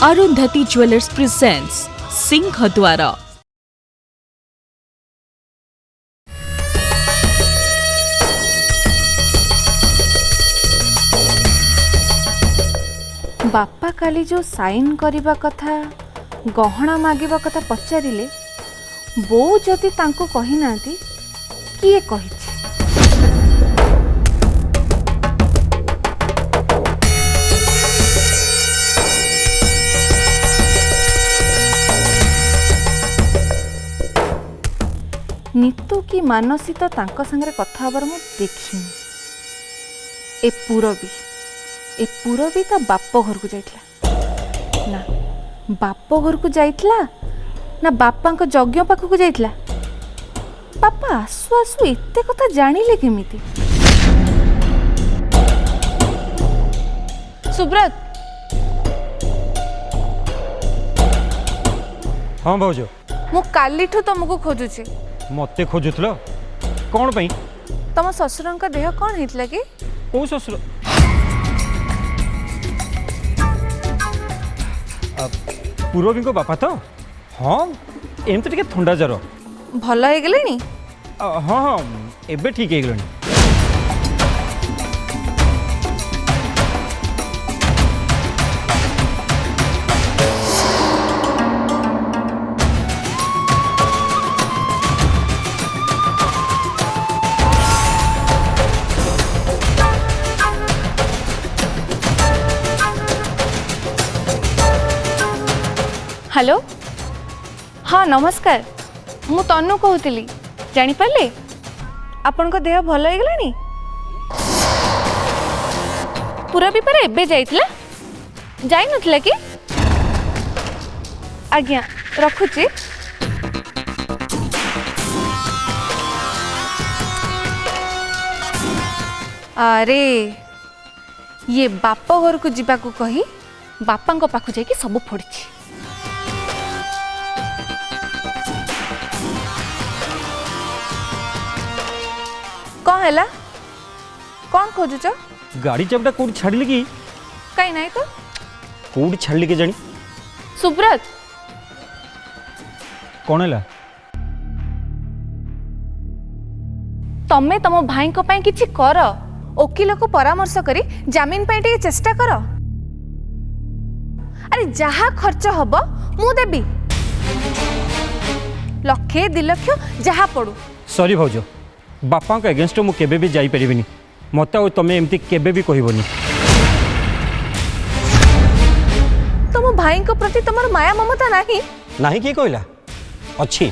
Arundhati jewellers presents सिंहद्वार। बापा काली जो sign करने कथा गहना मागिबा कथा पचारिले बो जदि तांको कही नांती किए कही नीतू की मानसी तो तांको संगे कथा हबार मु देखिनी। ए पूरबी ता बाप घर को जाइतला ना बाप घर को जाइतला ना बापा को यज्ञ पाख को जाइतला। बापा आसु आसु एते कथा जानिले केमिति? सुब्रत हाँ भाउज मु कालीठू तुमको खोजुची। मते खोजुतल कौन पई? तम ससुर का देह कौन हेतला कि? को ससुर? पूर्वी को बापा तो हाँ एमती टिके थंडा जर भल हो गले? हाँ हाँ एबे ठीक है गलनी। हेलो हाँ नमस्कार मु तनु कहूली जानी पारे आपण को देह भल हो गलानी? पूरा भी पारे एबे जाइतला जाई नथला कि? आज्ञा रखुची। अरे ये बाप घर को जीवा को कही बापा को पाखु जाके सब फोड़ी। कौन है कौन खोजुच? गाड़ी चाबटा कोड छाड़ली कि? कहीं नहीं तो कोड छाड़ली के जानी? सुब्रत कौन है? तमे तम भाई को पई किछि कर वकील को परामर्श करी जामीन पे टे चेष्टा कर। अरे जहा खर्च हब मु देबी लक्षे 2 लाख जहा पड़ू। सॉरी भाउज बापा को अगेंस्ट मु केबे भी जाई परिबिनी मते और तमे एमती केबे भी कहिबोनी। तुम भाई को प्रति तमर माया ममता नहीं? नहीं की कहला अच्छी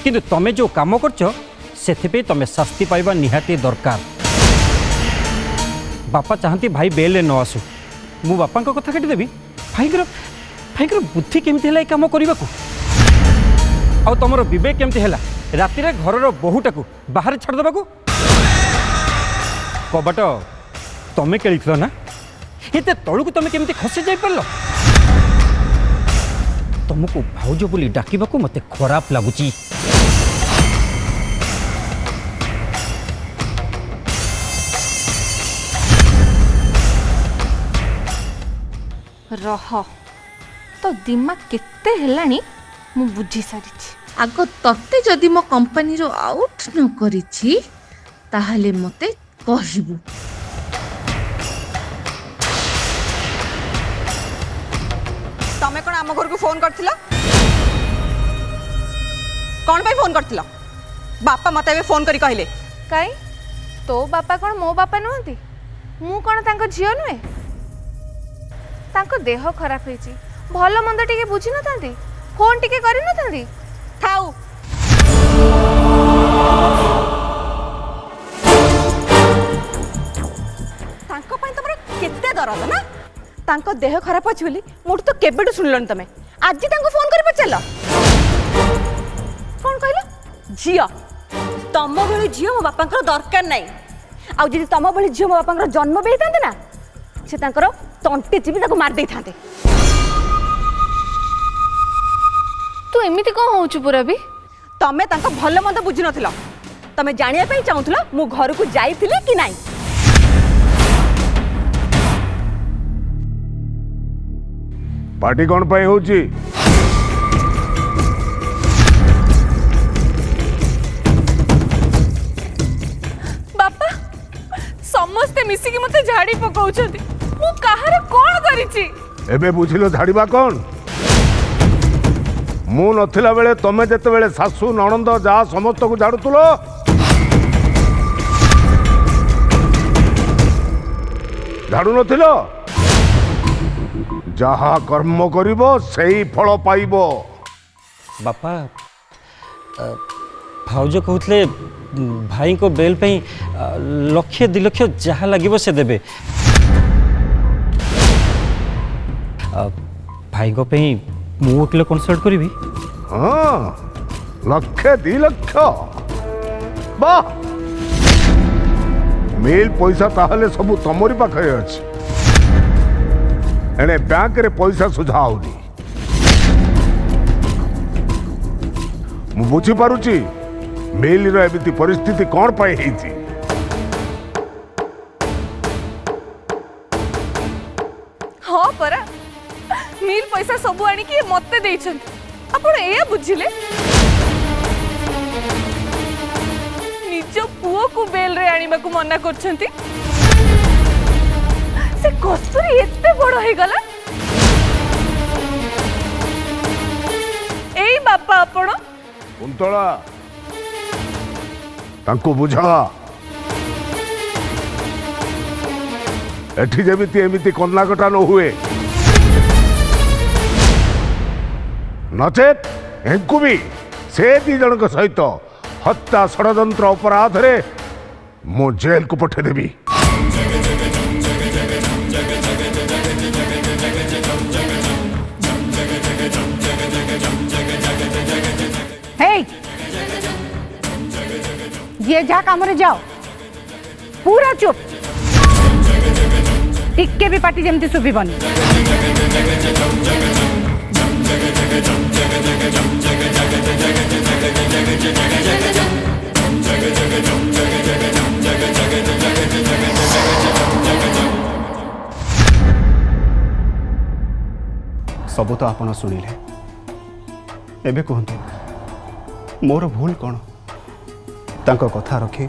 किंतु तमे जो काम करछो सेथिपे तमे शास्ति पाइबा निहाती दरकार। बापा चाहती भाई बेले न आसु मु बापा को कथा काटी देबी। भाई बुद्धि केमती हला ए काम करबा को आ तमरो विवेक केमती हला राति रे घरर बहुटा को बाहर छाड़ देबा को? कबाट तमे केलिथलो ना एते तळु को तमे केमती खसी जाई परलो? तुमको भाउज बोली डाकिबा को मते खराब लागुची। रह तो दिमाग केते हेलानी मु बुझी सारी। आग तते जदि मो कंपनी रो आउट न करिछि ताहले मते कहबू। तमे कोन आम घर को फोन करथिला? कोन पे फोन करथिला? बापा मते बे फोन करी कहले काई तो बापा कौन मो बापा नुहंती? मु कौन तांको झियो नुहे? तांको देह खराब होईची भल मंद टिके बुझी न थांती फोन टिके करि न थांती थाऊ। तांको पई तमर केते दरद ना? तांको देह खराब अछि बोली मोट तो केबेटू सुनलन तमे आज तांको फोन करि पचल कोन कहला? झियो तम भली झियो मो बापांकर दरकार नाही। आ जदि तम भली झियो मो बापांकर जन्म भी हेतांते ना से तांकर तंटे चिबी ताको मार देई थांते। तू एमिति को होउछु पूरा भी? तमे तांको भल मंद बुझी नथिला तमे जानिया पई चाहुथला मु घर को जाईथिली कि नाही? पार्टी कौन पाई होची? बापा समस्ते मिसिकी मते झाड़ी पकाउछंती मु काहार कोन करिछि एबे बुझिलो झाड़ीबा कौन? मु नथिला बेले तमे जेते बेले सासू नणंद जा समस्त को झाड़ुतुलो झाड़ू नथिलो? जहा कर्म करिबो सेही फल पाइबो। बापा भाउज कहते भाई को बेल पे लक्षे 2 लक्ष जहाँ लगे से देवे भाई को पे मु वकील कंसल्ट करी। हाँ लक्षे 2 लक्ष वाह मिल पैसा ताहले सबू तमरी पाखे अच्छे एने बैंक रे पैसा सुझा होनी मु बुझी पारुची मिल रो एमिति परिस्थिति कौन पाई हेची। हाँ परा मिल पैसा सब आनी कि मते देइछंती आपण एया बुझिले निज पुओ को बेल रे आनिबा को मना करछंती से कस्तूरी एते बड़ हे गला एई बापा आपण कुंतला तांको बुझा एठी जेमिति एमिति कन्नाकटा न हुए नचेत एंकु भी से 2 जन सहित हत्या षड्यंत्र अपराध रे मो जेल को पठे देबी। ये जा काम रे जाओ पूरा चुप टिके भी पार्टी जमती सुबीबनी सब तो आपण शुणिले एबे कहतु मोर भूल कौन तांको कथा रखी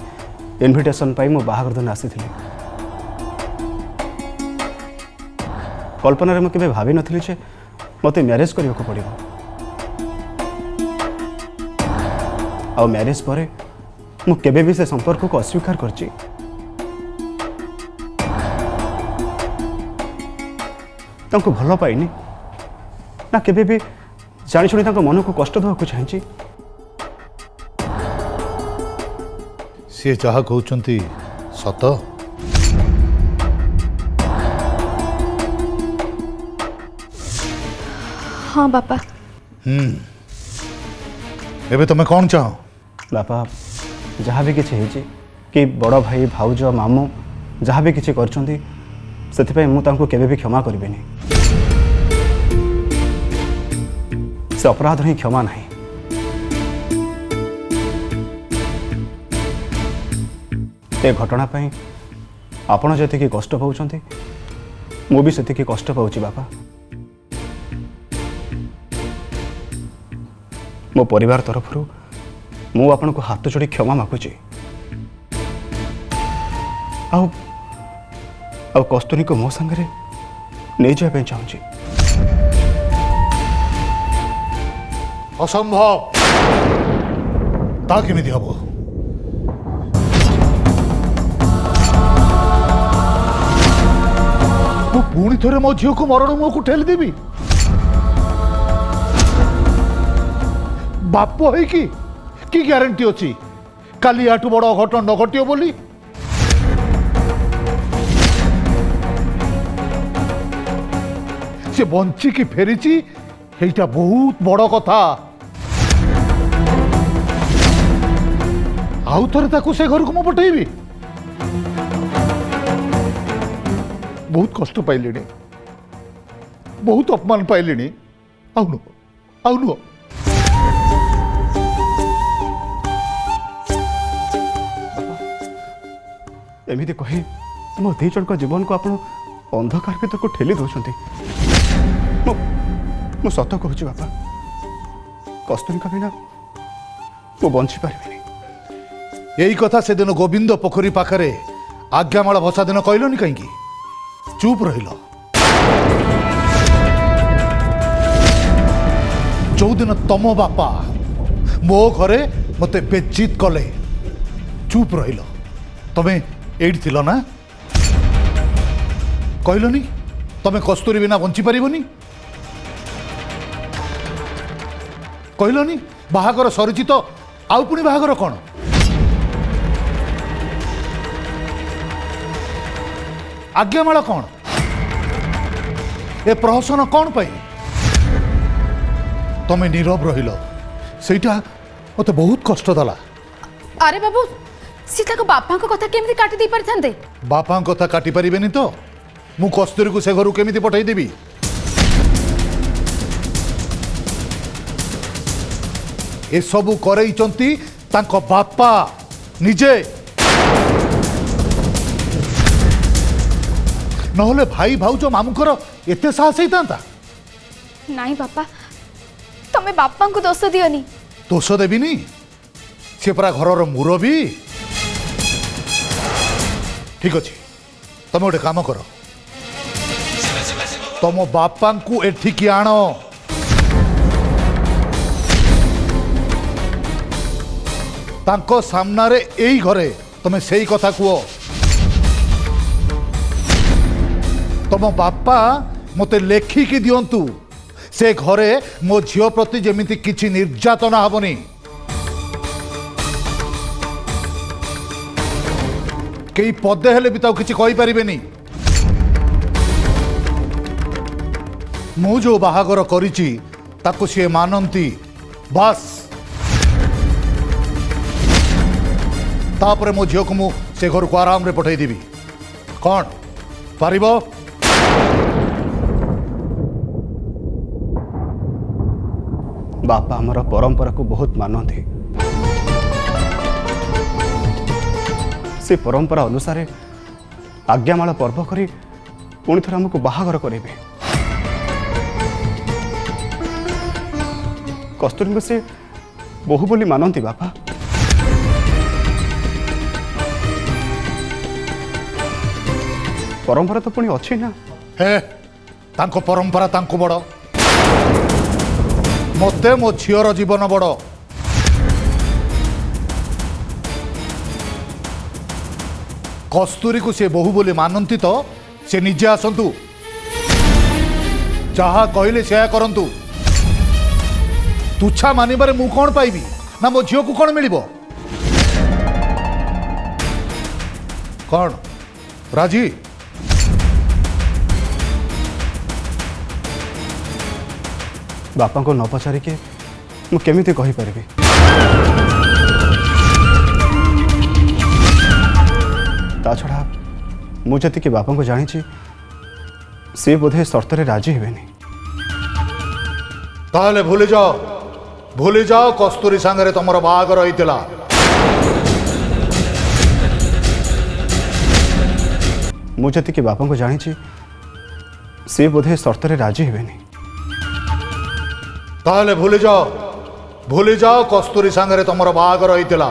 इनविटेशन पाई मो बाहागर दिन आसी कल्पना रे मुझे भावी नथिली जे मते मैरिज करियो को पड़िबो आ मैरिज परे मु केबे भी से संपर्क को अस्वीकार करची तांको भलो पाइनी ना केबे भी जानी शुणी तांको मन को कष्ट देवा को चाहची सी जहाँ कहते सत हाँ बापा एबे तुम कौन चाह बापा जहाँ भी किसी है कि बड़ भाई भाउज मामू जहाँ भी किसी करछंती से मु तांको केबे भी क्षमा करिबेनी से अपराध ही क्षमा नहीं ए घटना पाई आपण जति कष्ट पाउछंती मु भी सेति कष्ट पाउछि बापा मो परिवार तरफ मु आपण को हाथ जोड़ी क्षमा मागुची आ कस्तूरी को मो संगे नहीं जाए चाहूँगी असंभव ता केमिति हबो मु पुणी थरे मो झील को मरण मुह को ठेली देवी बाप है कि ग्यारंटी अच्छी काली याठू बड़ घटना न घटियो बोली से बंची की फेरीची एटा बहुत बड़ कथा आउ थरे ताकू से घर को मु पठेबी बहुत कष्ट पाइले बहुत अपमान पाइले आउनु आउनु एमिति कही मो 2 जन जीवन को आप अंधकार भीतर को ठेली दौरान ମୁଁ ସତ କହୁଛି ବାପା, କସ୍ତୁରୀଙ୍କ ବିନା ମୁଁ ବଞ୍ଚି ପାରିବିନି। ଏଇ କଥା ସେଦିନ ଗୋବିନ୍ଦ ପୋଖରୀ ପାଖରେ ଆଜ୍ଞାମାଳ ଭସା ଦିନ କହିଲନି କାହିଁକି? ଚୁପ୍ ରହିଲ। ଯୋଉଦିନ ତମ ବାପା ମୋ ଘରେ ମତେ ବେଜିତ କଲେ, ଚୁପ୍ ରହିଲ। ତମେ ଏଇଠି ଥିଲ ନା? କହିଲନି ତମେ କସ୍ତୁରୀ ବିନା ବଞ୍ଚି ପାରିବନି? କହିଲନି ବାହାଘର ସରିଛି ତ ଆଉ ପୁଣି ବାହାଘର କ'ଣ? ଆଜ୍ଞାମାଳ କ'ଣ? ଏ ପ୍ରହସନ କ'ଣ ପାଇଁ? ତମେ ନୀରବ ରହିଲ, ସେଇଟା ମତେ ବହୁତ କଷ୍ଟ ଦେଲା। ଆରେ ବାବୁ, ସେ ତାଙ୍କ ବାପାଙ୍କ କଥା କେମିତି କାଟି ଦେଇ ପାରିଥାନ୍ତେ? ବାପାଙ୍କ କଥା କାଟି ପାରିବେନି ତ ମୁଁ କସ୍ତୁରୀକୁ ସେ ଘରୁ କେମିତି ପଠାଇଦେବି? ଏସବୁ କରେଇଛନ୍ତି ତାଙ୍କ ବାପା ନିଜେ। ନହେଲେ ଭାଇ ଭାଉଜ ମାମୁଙ୍କର ଏତେ ସାହସ ହେଇଥାନ୍ତା? ନାଇଁ ବାପା, ତମେ ବାପାଙ୍କୁ ଦୋଷ ଦିଅନି। ଦୋଷ ଦେବିନି, ସେ ପରା ଘରର ମୁରବୀ। ଠିକ ଅଛି, ତମେ ଗୋଟେ କାମ କର, ତମ ବାପାଙ୍କୁ ଏଠିକି ଆଣ। ତାଙ୍କ ସାମ୍ନାରେ ଏଇ ଘରେ ତମେ ସେଇ କଥା କୁହ, ତମ ବାପା ମତେ ଲେଖିକି ଦିଅନ୍ତୁ ସେ ଘରେ ମୋ ଝିଅ ପ୍ରତି ଯେମିତି କିଛି ନିର୍ଯାତନା ହବନି। କେହି ପଦେ ହେଲେ ବି ତାକୁ କିଛି କହିପାରିବେନି। ମୁଁ ଯୋଉ ବାହାଘର କରିଛି ତାକୁ ସିଏ ମାନନ୍ତି, ବାସ୍। ତାପରେ ମୋ ଝିଅକୁ ମୁଁ ସେ ଘରକୁ ଆରାମରେ ପଠାଇଦେବି। କ'ଣ ପାରିବ? ବାପା ଆମର ପରମ୍ପରାକୁ ବହୁତ ମାନନ୍ତି। ସେ ପରମ୍ପରା ଅନୁସାରେ ଆଜ୍ଞାମାଳ ପର୍ବ କରି ପୁଣି ଥରେ ଆମକୁ ବାହାଘର କରିବେ। କସ୍ତୁରୀଙ୍କୁ ସେ ବୋହୂ ବୋଲି ମାନନ୍ତି ବାପା। ପରମ୍ପରା ତ ପୁଣି ଅଛି ନା। ହେ, ତାଙ୍କ ପରମ୍ପରା ତାଙ୍କୁ ବଡ଼, ମତେ ମୋ ଝିଅର ଜୀବନ ବଡ଼। କସ୍ତୁରୀକୁ ସେ ବୋହୂ ବୋଲି ମାନନ୍ତି ତ ସେ ନିଜେ ଆସନ୍ତୁ, ଯାହା କହିଲେ ସେୟା କରନ୍ତୁ। ତୁଚ୍ଛା ମାନିବାରେ ମୁଁ କ'ଣ ପାଇବି, ନା ମୋ ଝିଅକୁ କ'ଣ ମିଳିବ? କ'ଣ ରାଜି? ବାପାଙ୍କୁ ନ ପଚାରିକି ମୁଁ କେମିତି କହିପାରିବି? ତା ଛଡ଼ା ମୁଁ ଯେତିକି ବାପାଙ୍କୁ ଜାଣିଛି ସେ ବୋଧେ ସର୍ତ୍ତରେ ରାଜି ହେବେନି। ତାହେଲେ ଭୁଲି ଯାଅ କସ୍ତୁରୀ ସାଙ୍ଗରେ ତମର ବାହାଘର ହେଇଥିଲା। ମୁଁ ଯେତିକି ବାପାଙ୍କୁ ଜାଣିଛି ସେ ବୋଧେ ସର୍ତ୍ତରେ ରାଜି ହେବେନି। ତାହେଲେ ଭୁଲି ଯାଅ କସ୍ତୁରୀ ସାଙ୍ଗରେ ତମର ବାହାଘର ହେଇଥିଲା।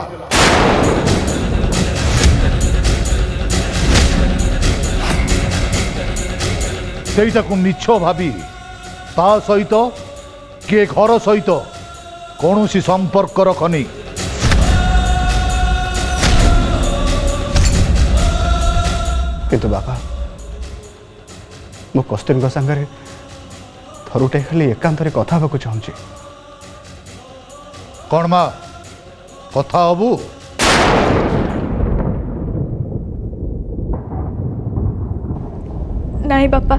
ସେଇଟାକୁ ମିଛ ଭାବି ତା ସହିତ କିଏ ଘର ସହିତ କୌଣସି ସମ୍ପର୍କ ରଖନି। କିନ୍ତୁ ବାପା, ମୁଁ କସ୍ତୁରୀଙ୍କ ସାଙ୍ଗରେ ଥରୁଟେ ଖାଲି ଏକାନ୍ତରେ କଥା ହେବାକୁ ଚାହୁଁଛି। କ'ଣ ମା, କଥା ହବୁ? ନାଇଁ ବାପା,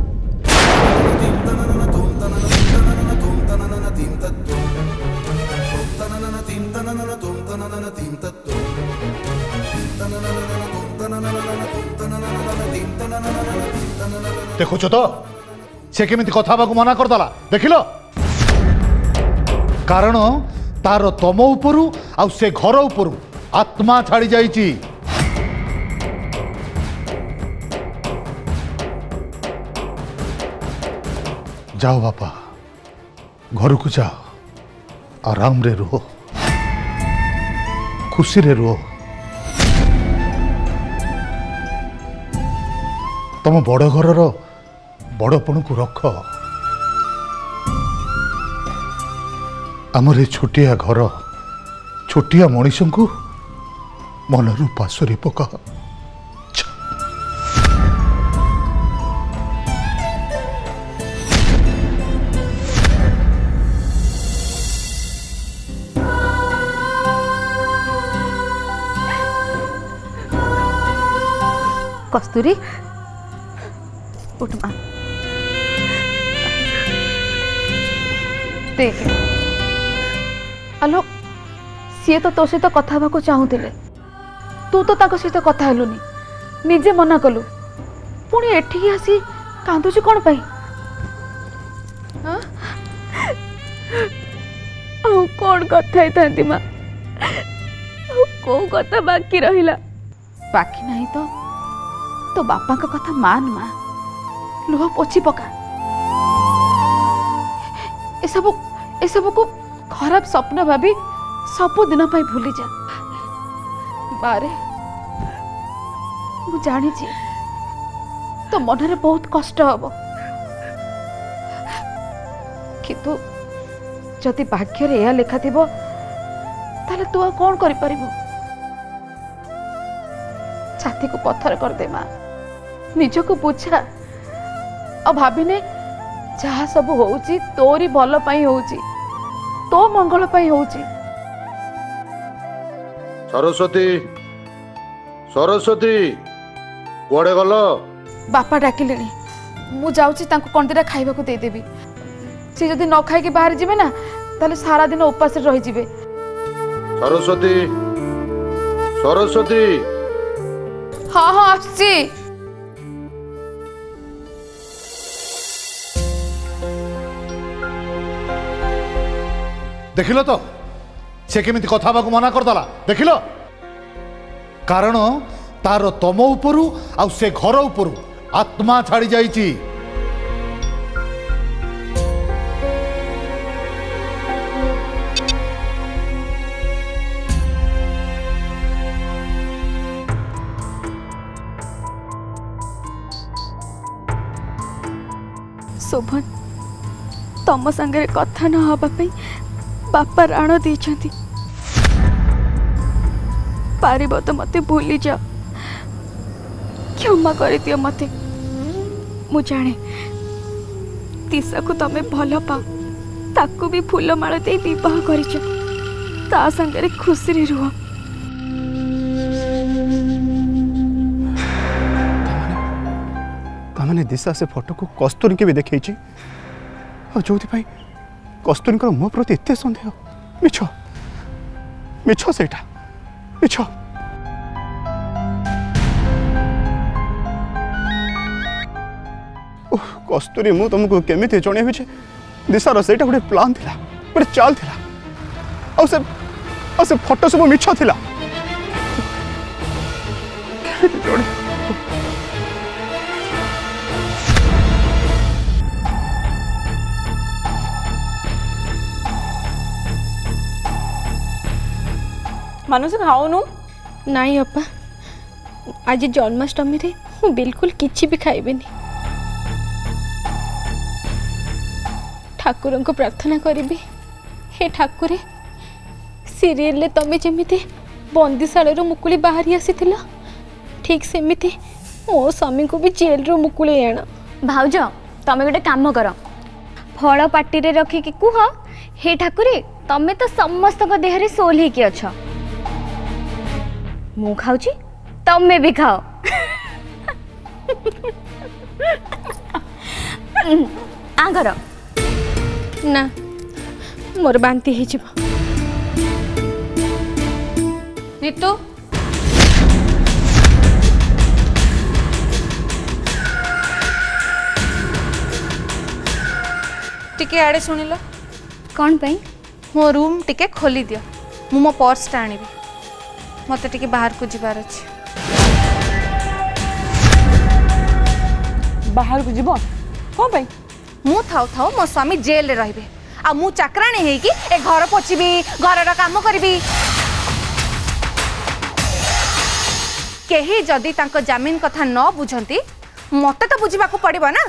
ଦେଖୁଛ ତ ସେ କେମିତି କଥା ହେବାକୁ ମନା କରିଦେଲା, ଦେଖିଲ? କାରଣ ତାର ତମ ଉପରୁ ଆଉ ସେ ଘର ଉପରୁ ଆତ୍ମା ଛାଡ଼ି ଯାଇଛି। ଯାଅ ବାପା, घर को जा आराम रे रुह खुशी रे रुह तुम बड़ घर बड़पण को रख आमर छोटिया घर छोटिया मनीष को मनरू पाशरी पका कस्तूरी उठ मां देख आलो सी तो सहित कथा होगा चाहूले तू तो सहित कथा हेलुनी निजे मना कलु पुणी एठी आसी कांदुची कौन पाई कौन कथा था माँ कौ कथा बाकी रहिला बाकी नहीं तो बापा का कथा मान माँ लुह पोछी पका ए सब को खराब स्वप्न भाभी सब दिन भूली जा बारे मु जानी तो मन में बहुत कष्ट हम किंतु जदि भाग्य यह लिखा थी ताले तू आ कौन कर छाती को पत्थर कर दे माँ निज को बुझा और भाविने जहाँ सब होउची तोरी भल पाई होउची तो मंगल पाई होउची सरस्वती सरस्वती कुआड़े गल बापा डाकिले मु जाऊची तांको कोन दिरा खाइबा को दे देबी से जदी न खाई के बाहर जिबे ना ताले सारा दिन उपास रही जिबे सरस्वती सरस्वती हाँ हाँ आसी देखिल तो से केमिति कथा को मना करदेला देखिल कारण तार तम उपरू आ से घर उपरू आत्मा छाड़ी जाइची शोभन तम संगे कथा न हवा बापा राण देछंती पारिब तो मते भूली जा क्षमा कर दियो मते मु जाने तीसा को तमे भल पाओ ताकू भी फूल माल दे विवाह करिछ ता संगे खुशी रे रुह तामाने दिशा से फोटो को कस्तूरी के भी देखी और जो कस्तूरी मो प्रति एत सन्देह मिछ मिछ सेटा मिछ कस्तूरी मु तुमको केमिति जणेबी जे दिशार सेटा गोटे प्लान थिला गोटे चाल थिला आ से फोटो सब मिछ थिला मानुष खाओनु नाई अपा आज जन्माष्टमी रे मु बिल्कुल किछि भी खाइबेनी ठाकुर को प्रार्थना करी हे ठाकुर सीरियल ले तमे जेमिति बंदीशाल रो मुकुली बाहरी आसीथिला ठीक सेमिति मो स्वामी को भी जेल रो मुकुली आण भाउज तमे गोटे काम कर फल पाटी रे रखी कि कुह हे ठाकुर तमे तो समस्त को देह रे सोल हे कि अछ मु खाऊची तमे भी खाओ आ कर ना मोर बांती हे जिवो ऋतु टिके आड़े सुनिल कौन पाई मो रूम टिके खोली दियो मु मो पर्स टा आनिबी मते टिके बाहर को जिबार अछि बाहर को जीव कौन पाई मु थाओ थाओ मो स्वामी जेल रे रहिबे आ मु चाकराणी है कि ए घर पोछिबी घरर काम करबी केही जदि तांको जमीन कथा न बुझंती मते तो बुझिबा को पड़िबो ना।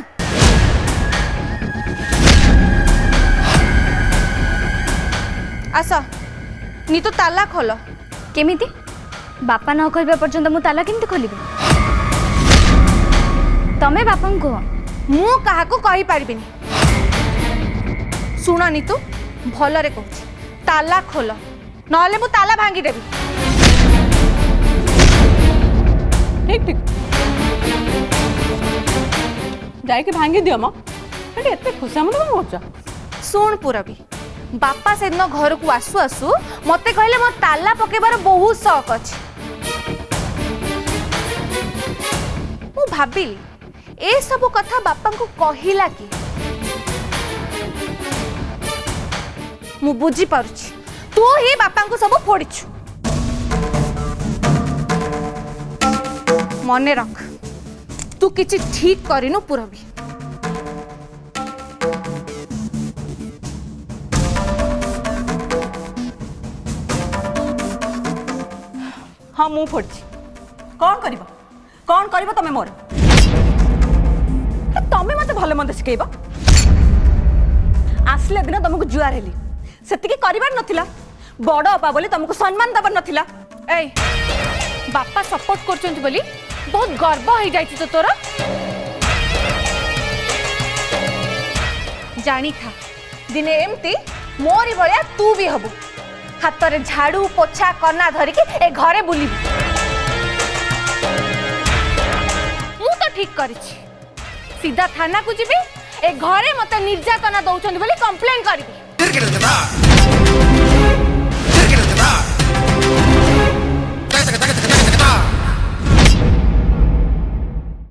आस नी तो ताला खोल केमिति बापा न कहबा पर्यंत मु ताला केमिति खोलिबी तमे बापा को मु काहा को कहि पारबिनी सुन नीतू भल रे कहूची ताला खोल नहले मु ताला भांगी देबी। ठीक ठीक जाके भांगी दियो म एटे एते खुशा मत मोचा सुन पुरबी बापा से दिन घर को आसु आसु मते कहले मो ताला पकेबार बहुत शौक अछि। मु भाबिली ए सब कथा बापा को कहिला कि मु बुझी पारुछि तू ही बापा को सब फोड़ीछु। मने रख तू किछि ठीक करिनु पुरबी। हाँ मु फोड़ची कौन करिबो तमे मोर तमे मते भले मंद शिखेइबो आसले दिन तुमको जुआर हेली सेतिकी करिबार नथिला बड़ अपा बोली तुमको सम्मान दबर नथिला। ए बापा सपोर्ट करचंती बोली बहुत गर्व हो जाई तो तोरा जानी था दिने एमती मोरी भलिया तू भी हबु हाथ रे झाड़ू पोछा कना धरिकी ए घरे बुलिबी। मु तो ठीक करिछि सीधा थाना को जीबी ए घरे मते निर्यातना दउचंदी बोली कंप्लेन करबी।